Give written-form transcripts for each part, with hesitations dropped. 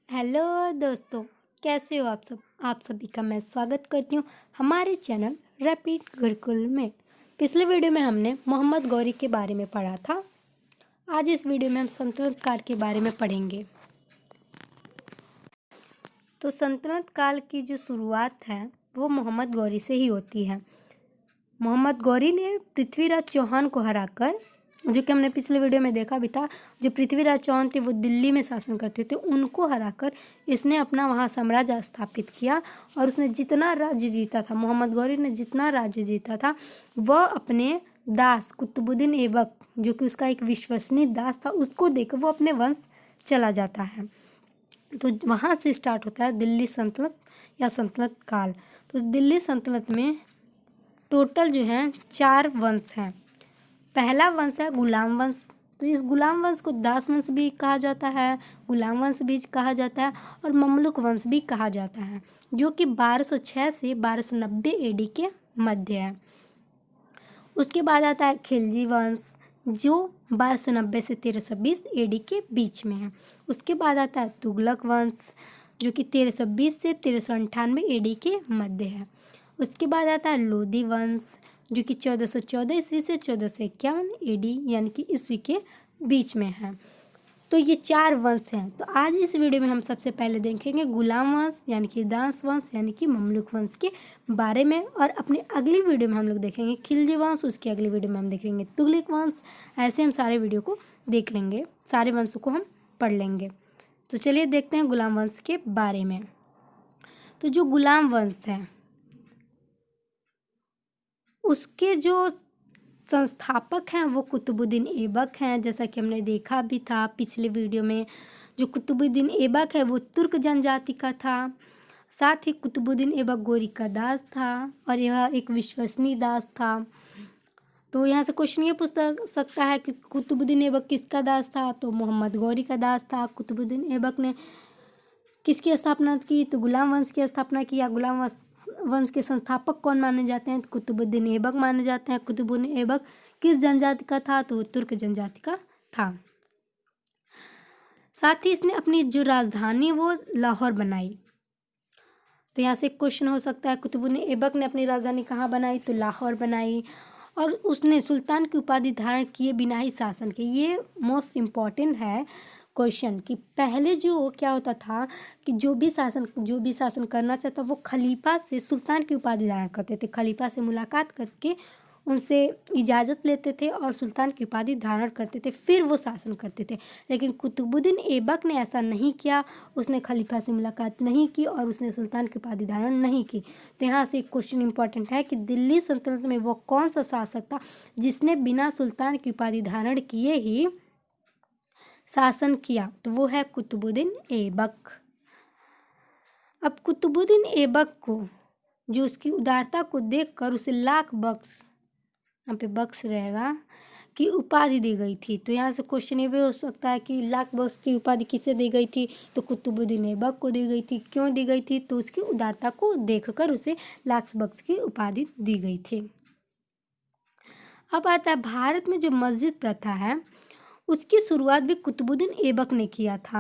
Hello दोस्तों, कैसे हो आप सभी का मैं स्वागत करती हूँ हमारे चैनल रैपिड गुरुकुल में। पिछले वीडियो में हमने मोहम्मद गौरी के बारे में पढ़ा था। आज इस वीडियो में हम सल्तनत काल के बारे में पढ़ेंगे। तो सल्तनत काल की जो शुरुआत है वो मोहम्मद गौरी से ही होती है। मोहम्मद गौरी ने पृथ्वीराज चौहान को हराकर, जो कि हमने पिछले वीडियो में देखा भी था, जो पृथ्वीराज चौहान थे वो दिल्ली में शासन करते थे, उनको हराकर इसने अपना वहाँ साम्राज्य स्थापित किया। और उसने जितना राज्य जीता था, मोहम्मद गौरी ने जितना राज्य जीता था, वह अपने दास कुतुबुद्दीन ऐबक, जो कि उसका एक विश्वसनीय दास था, उसको देकर वो अपने वंश चला जाता है। तो वहाँ से स्टार्ट होता है दिल्ली सल्तनत या सल्तनत काल। तो दिल्ली सल्तनत में टोटल जो है 4 वंश हैं। पहला वंश है गुलाम वंश। तो इस गुलाम वंश को दास वंश भी कहा जाता है, गुलाम वंश भी कहा जाता है और ममलुक वंश भी कहा जाता है, जो कि 1206 से 1290 एडी के मध्य है। उसके बाद आता है खिलजी वंश, जो 1290 से 1320 एडी के बीच में है। उसके बाद आता है तुगलक वंश, जो कि 1320 से 1398 एडी के मध्य है। उसके बाद आता है लोदी वंश, जो कि 1414 ईस्वी से 1451 एडी यानी कि ईस्वी के बीच में है। तो ये 4 वंश हैं। तो आज इस वीडियो में हम सबसे पहले देखेंगे गुलाम वंश यानी कि दास वंश यानी कि ममलुक वंश के बारे में, और अपनी अगली वीडियो में हम लोग देखेंगे खिलजी वंश, उसकी अगली वीडियो में हम देखेंगे तुगलक वंश। ऐसे हम सारे वीडियो को देख लेंगे, सारे वंशों को हम पढ़ लेंगे। तो चलिए देखते हैं गुलाम वंश के बारे में। तो जो गुलाम वंश है उसके जो संस्थापक हैं वो कुतुबुद्दीन ऐबक हैं, जैसा कि हमने देखा भी था पिछले वीडियो में। जो कुतुबुद्दीन ऐबक है वो तुर्क जनजाति का था। साथ ही कुतुबुद्दीन ऐबक गौरी का दास था और यह एक विश्वसनीय दास था। तो यहाँ से क्वेश्चन ये पूछ सकता है कि कुतुबुद्दीन ऐबक किसका दास था? तो मोहम्मद गौरी का दास था। कुतुबुद्दीन ऐबक ने किसकी स्थापना की? तो गुलाम वंश की स्थापना किया। गुलाम वंश के संस्थापक कौन माने जाते हैं? तो कुतुबुद्दीन ऐबक माने जाते हैं। कुतुबुद्दीन ऐबक किस जनजाति का था? तो तुर्क जनजाति का था। साथ ही इसने अपनी जो राजधानी वो लाहौर बनाई। तो यहाँ से क्वेश्चन हो सकता है कुतुबुद्दीन ऐबक ने अपनी राजधानी कहाँ बनाई? तो लाहौर बनाई। और उसने सुल्तान की उपाधि धारण किए बिना ही शासन किया। ये मोस्ट इम्पॉर्टेंट है क्वेश्चन कि पहले जो क्या होता था कि जो भी शासन करना चाहता वो खलीफा से सुल्तान की उपाधि धारण करते थे। खलीफा से मुलाकात करके उनसे इजाज़त लेते थे और सुल्तान की उपाधि धारण करते थे, फिर वो शासन करते थे। लेकिन कुतुबुद्दीन ऐबक ने ऐसा नहीं किया। उसने खलीफा से मुलाकात नहीं की और उसने सुल्तान की उपाधि धारण नहीं की। तो यहाँ से एक क्वेश्चन इंपॉर्टेंट है कि दिल्ली सल्तनत में वो कौन सा शासक था जिसने बिना सुल्तान की उपाधि धारण किए ही शासन किया? तो वो है कुतुबुद्दीन ऐबक। अब कुतुबुद्दीन ऐबक को जो उसकी उदारता को देखकर उसे लाख बख्श, यहाँ पे बख्श रहेगा, की उपाधि दी गई थी। तो यहाँ से क्वेश्चन ये भी हो सकता है कि लाख बख्श की उपाधि किसे दी गई थी? तो कुतुबुद्दीन ऐबक को दी गई थी। क्यों दी गई थी? तो उसकी उदारता को देखकर उसे लाख बख्श की उपाधि दी गई थी। अब आता है भारत में जो मस्जिद प्रथा है उसकी शुरुआत भी कुतुबुद्दीन ऐबक ने किया था।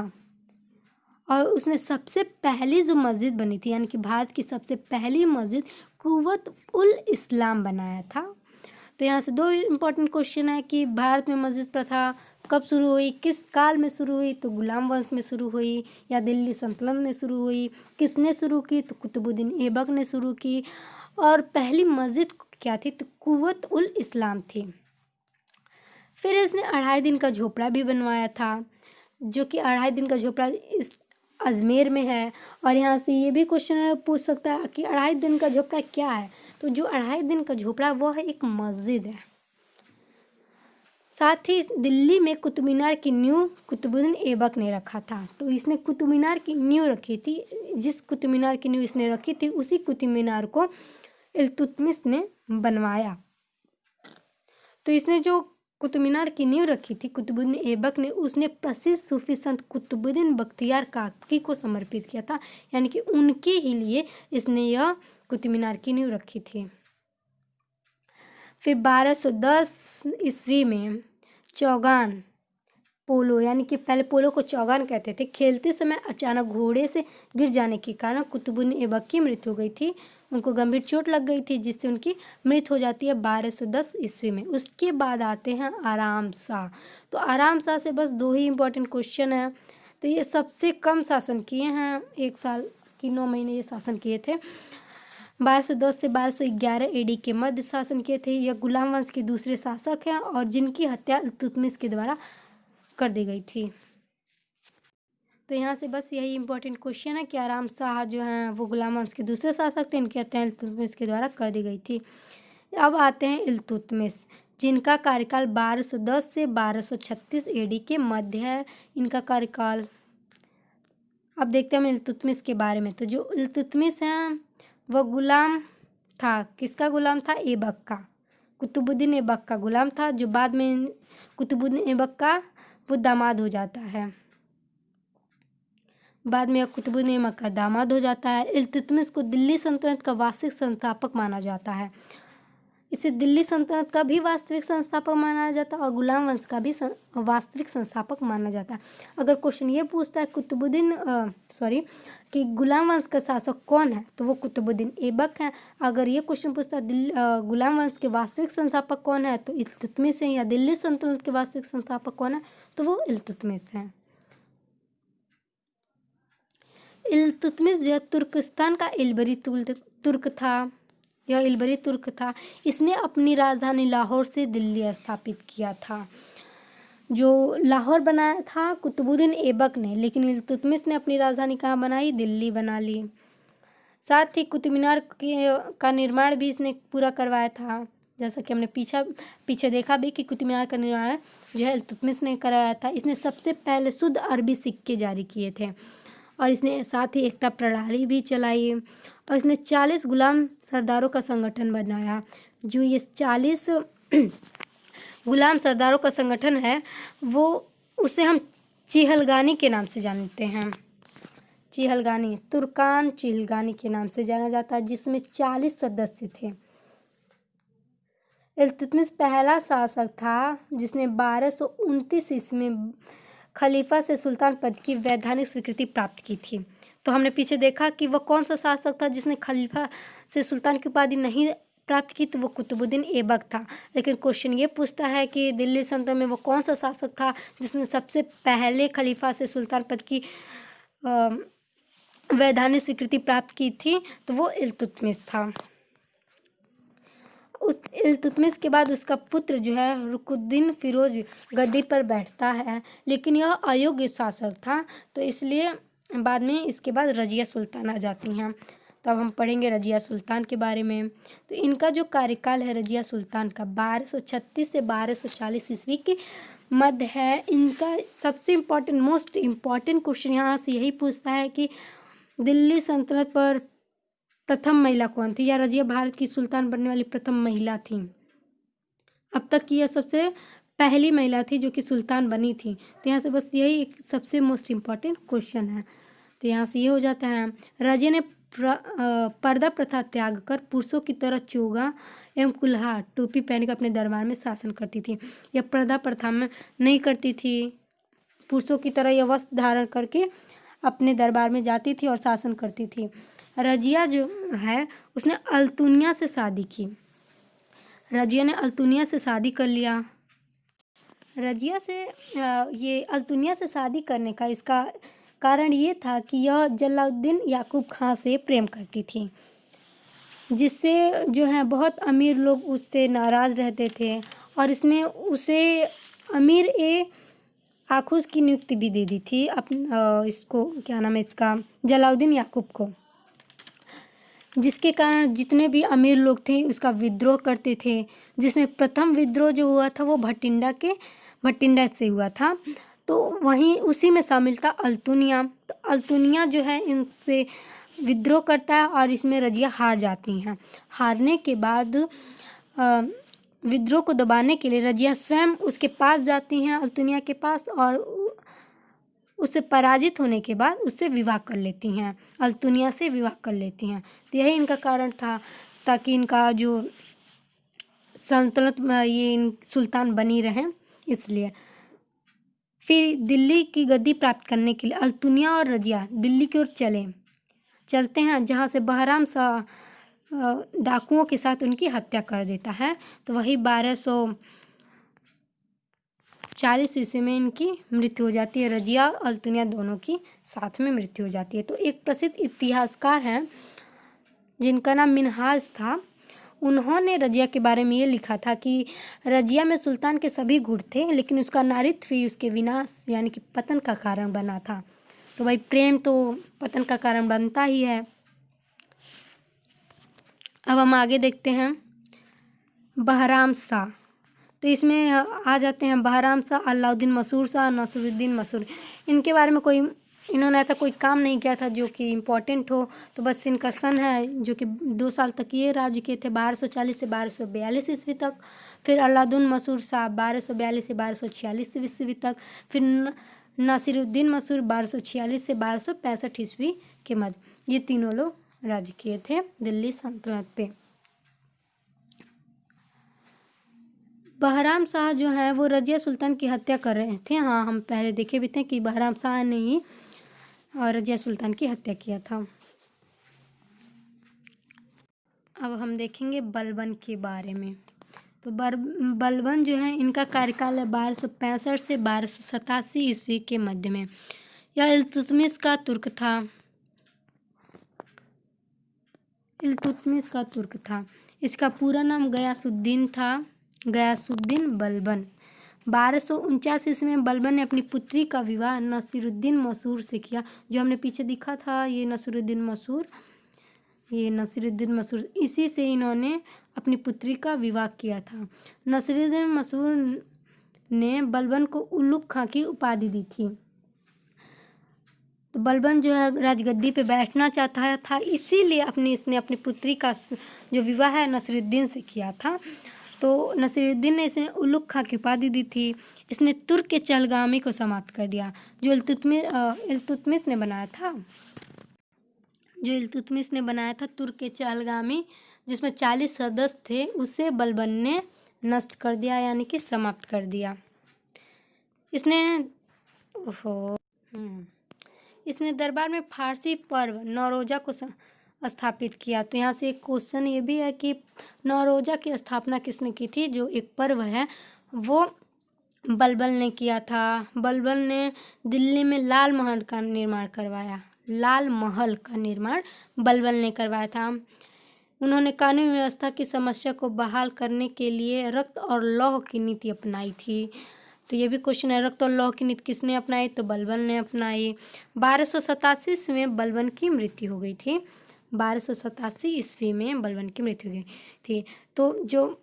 और उसने सबसे पहली जो मस्जिद बनी थी, यानी कि भारत की सबसे पहली मस्जिद कुव्वत उल इस्लाम बनाया था। तो यहाँ से 2 इम्पोर्टेंट क्वेश्चन है कि भारत में मस्जिद प्रथा कब शुरू हुई, किस काल में शुरू हुई? तो गुलाम वंश में शुरू हुई या दिल्ली सल्तनत में शुरू हुई? किसने शुरू की? तो कुतुबुद्दीन ऐबक ने शुरू की। और पहली मस्जिद क्या थी? तो कुव्वत उल इस्लाम थी। फिर इसने 2.5 दिन का झोपड़ा भी बनवाया था, जो कि 2.5 दिन का झोपड़ा इस अजमेर में है। और यहाँ से ये भी क्वेश्चन पूछ सकता है कि 2.5 दिन का झोपड़ा क्या है? तो जो 2.5 दिन का झोपड़ा वो है एक मस्जिद है। साथ ही दिल्ली में कुतुब मीनार की नींव कुतुबुद्दीन ऐबक ने रखा था। तो इसने कुतुब मीनार की नींव रखी थी। जिस कुतुब मीनार की नींव इसने रखी थी उसी कुतुब मीनार को इल्तुतमिश ने बनवाया। तो इसने जो कुतुब मीनार की नींव रखी थी कुतुबुद्दीन ऐबक ने, उसने प्रसिद्ध सूफी संत कुतुबुद्दीन बख्तियार काकी को समर्पित किया था। यानी कि उनके ही लिए इसने यह कुतुब मीनार की नींव रखी थी। फिर 1210 ईस्वी में चौगान पोलो यानी कि पहले पोलो को चौगान कहते थे, खेलते समय अचानक घोड़े से गिर जाने के कारण कुतुबुद्दीन ऐबक की मृत्यु हो गई थी। उनको गंभीर चोट लग गई थी जिससे उनकी मृत्यु हो जाती है 1210 ईस्वी में। उसके बाद आते हैं आराम शाह। तो आराम शाह से बस 2 ही इम्पोर्टेंट क्वेश्चन हैं। तो ये सबसे कम शासन किए हैं, 1 साल की 9 महीने ये शासन किए थे। 1210 से 1211 AD के मध्य शासन किए थे। यह गुलाम वंश के दूसरे शासक हैं और जिनकी हत्या इल्तुतमिश के द्वारा कर दी गई थी। तो यहाँ से बस यही इम्पोर्टेंट क्वेश्चन है कि आराम शाह जो हैं वो गुलाम वंश के दूसरे शासक थे, इनकी हत्या इल्तुतमिश के द्वारा कर दी गई थी। अब आते हैं इल्तुतमिश, जिनका कार्यकाल 1210 से 1236 AD के मध्य है इनका कार्यकाल। अब देखते हैं हम इल्तुतमिश के बारे में। तो जो इल्तुतमिश हैं वह गुलाम था, किसका गुलाम था? ऐबक का, कुतुबुद्दीन ऐबक का गुलाम था, जो बाद में कुतुबुद्दीन ऐबक का वो दामाद हो जाता है। बाद में कुतुबुद्दीन ऐबक का दामाद हो जाता है। इल्तुतमिश को दिल्ली सल्तनत का वास्तविक संस्थापक माना जाता है। इसे दिल्ली सल्तनत का भी वास्तविक संस्थापक माना जाता है और गुलाम वंश का भी वास्तविक संस्थापक माना जाता है। अगर क्वेश्चन ये पूछता है कि गुलाम वंश का शासक कौन है, तो वो कुतुबुद्दीन ऐबक है। अगर ये क्वेश्चन पूछता है गुलाम वंश के वास्तविक संस्थापक कौन है, तो इल्तुतमिश है। या दिल्ली सल्तनत के वास्तविक संस्थापक कौन है, तो वो इल्तुतमिश है। इल्तुतमिश जो है तुर्किस्तान का इल्बरी तुर्क था। यह इल्बरी तुर्क था। इसने अपनी राजधानी लाहौर से दिल्ली स्थापित किया था। जो लाहौर बनाया था कुतुबुद्दीन ऐबक ने, लेकिन इल्तुतमिश ने अपनी राजधानी कहाँ बनाई? दिल्ली बना ली। साथ ही कुतुब मीनार का निर्माण भी इसने पूरा करवाया था। जैसा कि हमने पीछे देखा भी कि कुतुब मीनार का निर्माण जो है इल्तुतमिश ने करवाया था। इसने सबसे पहले शुद्ध अरबी सिक्के जारी किए थे और इसने साथ ही एकता प्रणाली भी चलाई और इसने 40 गुलाम सरदारों का संगठन बनाया। जो ये 40 गुलाम सरदारों का संगठन है वो उसे हम चिहलगानी के नाम से जानते हैं। चिहलगानी, तुर्कान चिहलगानी के नाम से जाना जाता है, जिसमें 40 सदस्य थे। इल्तुतमिश पहला शासक था जिसने 1229 ईस्वी में खलीफा से सुल्तान पद की वैधानिक स्वीकृति प्राप्त की थी। तो हमने पीछे देखा कि वह कौन सा शासक था जिसने खलीफा से सुल्तान की उपाधि नहीं प्राप्त की, तो वो कुतुबुद्दीन ऐबक था। लेकिन क्वेश्चन ये पूछता है कि दिल्ली सल्तनत में वो कौन सा शासक था जिसने सबसे पहले खलीफा से सुल्तान पद की वैधानिक स्वीकृति प्राप्त की थी, तो वो इल्तुतमिश था। उस इल्तुतमिश के बाद उसका पुत्र जो है रुकुनुद्दीन फिरोज गद्दी पर बैठता है, लेकिन यह अयोग्य शासक था, तो इसलिए बाद में इसके बाद रजिया सुल्तान आ जाती हैं। तो अब हम पढ़ेंगे रजिया सुल्तान के बारे में। तो इनका जो कार्यकाल है रजिया सुल्तान का 1236 से 1240 ईस्वी के मध्य है। इनका सबसे इम्पोर्टेंट मोस्ट इम्पॉर्टेंट क्वेश्चन यहाँ से यही पूछता है कि दिल्ली सल्तनत पर प्रथम महिला कौन थी, या रजिया भारत की सुल्तान बनने वाली प्रथम महिला थी। अब तक की यह सबसे पहली महिला थी जो कि सुल्तान बनी थी। तो यहाँ से बस यही एक सबसे मोस्ट इम्पॉर्टेंट क्वेश्चन है। तो यहाँ से ये हो जाता है, रजिया ने पर्दा प्रथा त्याग कर पुरुषों की तरह चोगा एवं कुल्हा टोपी पहनकर अपने दरबार में शासन करती थी। यह पर्दा प्रथा में नहीं करती थी, पुरुषों की तरह यह वस्त्र धारण करके अपने दरबार में जाती थी और शासन करती थी। रजिया जो है उसने अल्तुनिया से शादी की। रजिया ने अल्तुनिया से शादी कर लिया। ये अल्तुनिया से शादी करने का इसका कारण ये था कि यह जलालुद्दीन याकूब खां से प्रेम करती थी, जिससे जो है बहुत अमीर लोग उससे नाराज़ रहते थे और इसने उसे अमीर आखुज की नियुक्ति भी दे दी थी इसको क्या नाम है इसका जलालुद्दीन याकूब को, जिसके कारण जितने भी अमीर लोग थे उसका विद्रोह करते थे। जिसमें प्रथम विद्रोह जो हुआ था वो भटिंडा से हुआ था, तो वहीं उसी में शामिल था अल्तुनिया। तो अल्तुनिया जो है इनसे विद्रोह करता है और इसमें रजिया हार जाती हैं। हारने के बाद विद्रोह को दबाने के लिए रजिया स्वयं उसके पास जाती हैं, अल्तुनिया के पास, और उससे पराजित होने के बाद उससे विवाह कर लेती हैं, अल्तुनिया से विवाह कर लेती हैं। तो यही इनका कारण था ताकि इनका जो सल्तनत ये सुल्तान बनी रहें, इसलिए फिर दिल्ली की गद्दी प्राप्त करने के लिए अल्तुनिया और रजिया दिल्ली की ओर चलते हैं, जहाँ से बहराम शाह डाकुओं के साथ उनकी हत्या कर देता है। तो वही 1240 ईस्वी में इनकी मृत्यु हो जाती है। रजिया और अल्तुनिया दोनों की साथ में मृत्यु हो जाती है। तो एक प्रसिद्ध इतिहासकार हैं जिनका नाम मिन्हाज था, उन्होंने रजिया के बारे में ये लिखा था कि रजिया में सुल्तान के सभी गुण थे, लेकिन उसका नारित्व ही उसके विनाश यानी कि पतन का कारण बना था। तो भाई प्रेम तो पतन का कारण बनता ही है। अब हम आगे देखते हैं बहराम शाह। तो इसमें आ जाते हैं बहराम शाह, अलाउद्दीन मसूर शाह, नसरुद्दीन मसूर। इनके बारे में इन्होंने ऐसा कोई काम नहीं किया था जो कि इम्पोर्टेंट हो। तो बस इनका सन है जो कि 2 साल तक ये राज्य किए थे, 1240 से 1242 ईस्वी तक। फिर अलाउद्दीन मसूर शाह 1242 से 1246 ईस्वी तक। फिर नासिरुद्दीन मसूर 1246 से 1265 ईस्वी के मध्य। ये तीनों लोग राज्य किए थे दिल्ली सल्तनत पे। बहराम शाह जो है वो रजिया सुल्तान की हत्या कर रहे थे। हाँ, हम पहले देखे भी थे कि बहराम शाह ने ही रजिया सुल्तान की हत्या किया था। अब हम देखेंगे बलबन के बारे में। तो बलबन जो है इनका कार्यकाल है 1265 से 1287 ईस्वी के मध्य में। यह इल्तुतमिश का तुर्क था। इसका पूरा नाम गयासुद्दीन बलबन। 1249 ईस्वी में बलबन ने अपनी पुत्री का विवाह नसीरुद्दीन मसूर से किया। जो हमने पीछे दिखा था ये नसीरुद्दीन मसूर, इसी से इन्होंने अपनी पुत्री का विवाह किया था। नसीरुद्दीन मसूर ने बलबन को उलुग खां की उपाधि दी थी। तो बलबन जो है राजगद्दी पे बैठना चाहता था, इसीलिए इसने अपनी पुत्री का जो विवाह है नसीरुद्दीन से किया था। तो नसीरुद्दीन ने इसे उलुग खां की उपाधि दी थी। इसने तुर्क के चहलगामी को समाप्त कर दिया जो इल्तुतमिश ने बनाया था तुर्क के चहलगामी, जिसमें 40 सदस्य थे, उसे बलबन ने नष्ट कर दिया यानी कि समाप्त कर दिया। इसने दरबार में फारसी पर्व नौरोजा को स्थापित किया। तो यहाँ से एक क्वेश्चन ये भी है कि नौरोजा की स्थापना किसने की थी। जो एक पर्व है वो बलबन ने किया था। बलबन ने दिल्ली में लाल महल का निर्माण बलबन ने करवाया था। उन्होंने कानून व्यवस्था की समस्या को बहाल करने के लिए रक्त और लौह की नीति अपनाई थी। तो ये भी क्वेश्चन है, रक्त और लौह की नीति किसने अपनाई, तो बलबन ने अपनाई। 1287 में बलबन की मृत्यु हो गई थी। 1287 ईस्वी में बलबन की मृत्यु हो गई थी। तो जो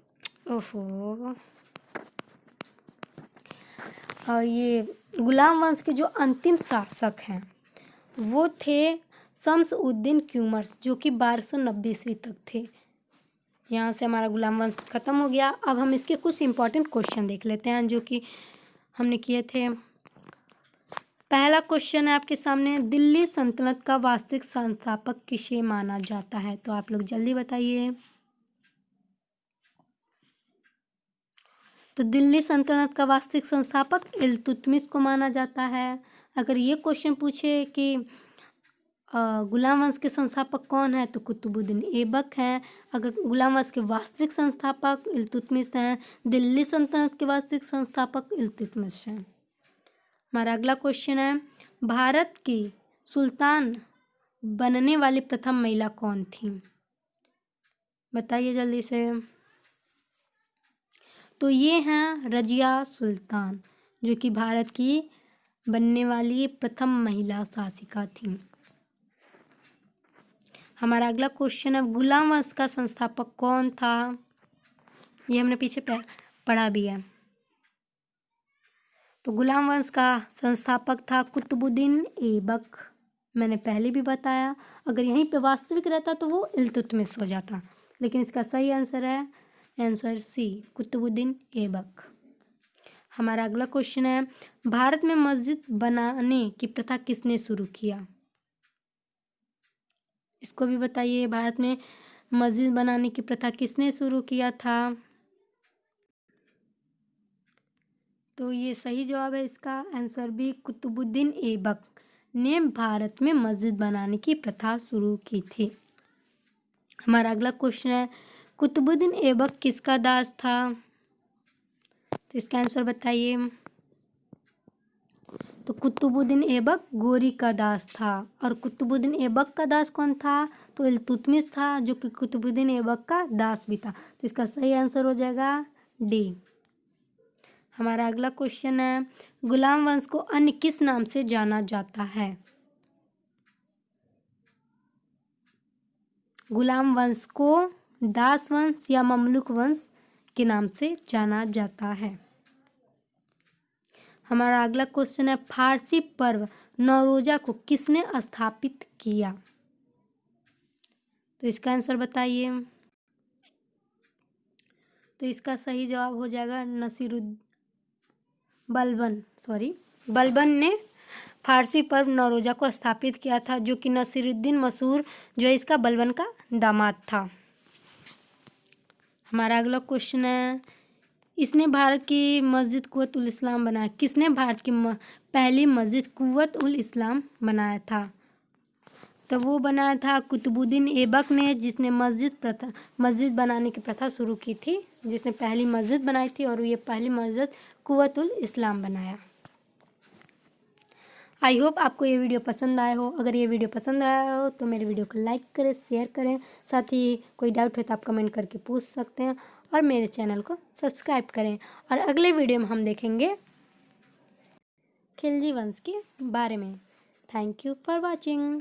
ये गुलाम वंश के जो अंतिम शासक हैं वो थे शम्स-उद-दीन क्यूमर्स, जो कि 1290 ईस्वी तक थे। यहाँ से हमारा गुलाम वंश खत्म हो गया। अब हम इसके कुछ इंपॉर्टेंट क्वेश्चन देख लेते हैं जो कि हमने किए थे। पहला क्वेश्चन है आपके सामने, दिल्ली सल्तनत का वास्तविक संस्थापक किसे माना जाता है। तो आप लोग जल्दी बताइए। तो दिल्ली सल्तनत का वास्तविक संस्थापक इल्तुतमिश को माना जाता है। अगर ये क्वेश्चन पूछे कि गुलाम वंश के संस्थापक कौन है, तो कुतुबुद्दीन ऐबक हैं। अगर गुलाम वंश के वास्तविक संस्थापक इल्तुतमिश हैं, दिल्ली सल्तनत के वास्तविक संस्थापक इल्तुतमिश हैं। हमारा अगला क्वेश्चन है, भारत की सुल्तान बनने वाली प्रथम महिला कौन थी, बताइए जल्दी से। तो ये हैं रजिया सुल्तान, जो कि भारत की बनने वाली प्रथम महिला शासिका थी। हमारा अगला क्वेश्चन है, गुलाम वंश का संस्थापक कौन था। ये हमने पीछे पढ़ा भी है। तो गुलाम वंश का संस्थापक था कुतुबुद्दीन ऐबक, मैंने पहले भी बताया। अगर यहीं पे वास्तविक रहता तो वो इल्तुतमिश हो जाता, लेकिन इसका सही आंसर है आंसर सी, कुतुबुद्दीन ऐबक। हमारा अगला क्वेश्चन है, भारत में मस्जिद बनाने की प्रथा किसने शुरू किया, इसको भी बताइए। भारत में मस्जिद बनाने की प्रथा किसने शुरू किया था, तो ये सही जवाब है इसका आंसर भी। कुतुबुद्दीन ऐबक ने भारत में मस्जिद बनाने की प्रथा शुरू की थी। हमारा अगला क्वेश्चन है, कुतुबुद्दीन ऐबक किसका दास था? तो इसका आंसर बताइए। तो कुतुबुद्दीन ऐबक गोरी का दास था। और कुतुबुद्दीन ऐबक का दास कौन था? तो इल्तुतमिश था, जो कि कुतुबुद्दीन ऐबक का दास भी था। तो इसका सही आंसर हो जाएगा डी। हमारा अगला क्वेश्चन है, गुलाम वंश को अन्य किस नाम से जाना जाता है? गुलाम वंश को दास वंश या ममलूक वंश के नाम से जाना जाता है। हमारा अगला क्वेश्चन है, फारसी पर्व नौरोजा को किसने स्थापित किया? तो इसका आंसर बताइए। तो इसका सही जवाब हो जाएगा बलबन ने फारसी पर्व नौरोजा को स्थापित किया था, जो कि नसीरुद्दीन मसूर जो है इसका बलबन का दामाद था। हमारा अगला क्वेश्चन है, इसने भारत की मस्जिद कुव्वत उल इस्लाम बनाया। किसने भारत की पहली मस्जिद कुव्वत उल इस्लाम बनाया था? तो वो बनाया था कुतुबुद्दीन ऐबक ने, जिसने मस्जिद बनाने की प्रथा शुरू की थी, जिसने पहली मस्जिद बनाई थी और ये पहली मस्जिद कुव्वत उल इस्लाम बनाया। आई होप आपको ये वीडियो पसंद आया हो। अगर ये वीडियो पसंद आया हो तो मेरे वीडियो को लाइक करें, शेयर करें। साथ ही कोई डाउट हो तो आप कमेंट करके पूछ सकते हैं और मेरे चैनल को सब्सक्राइब करें। और अगले वीडियो में हम देखेंगे खिलजी वंश के बारे में। Thank you for watching.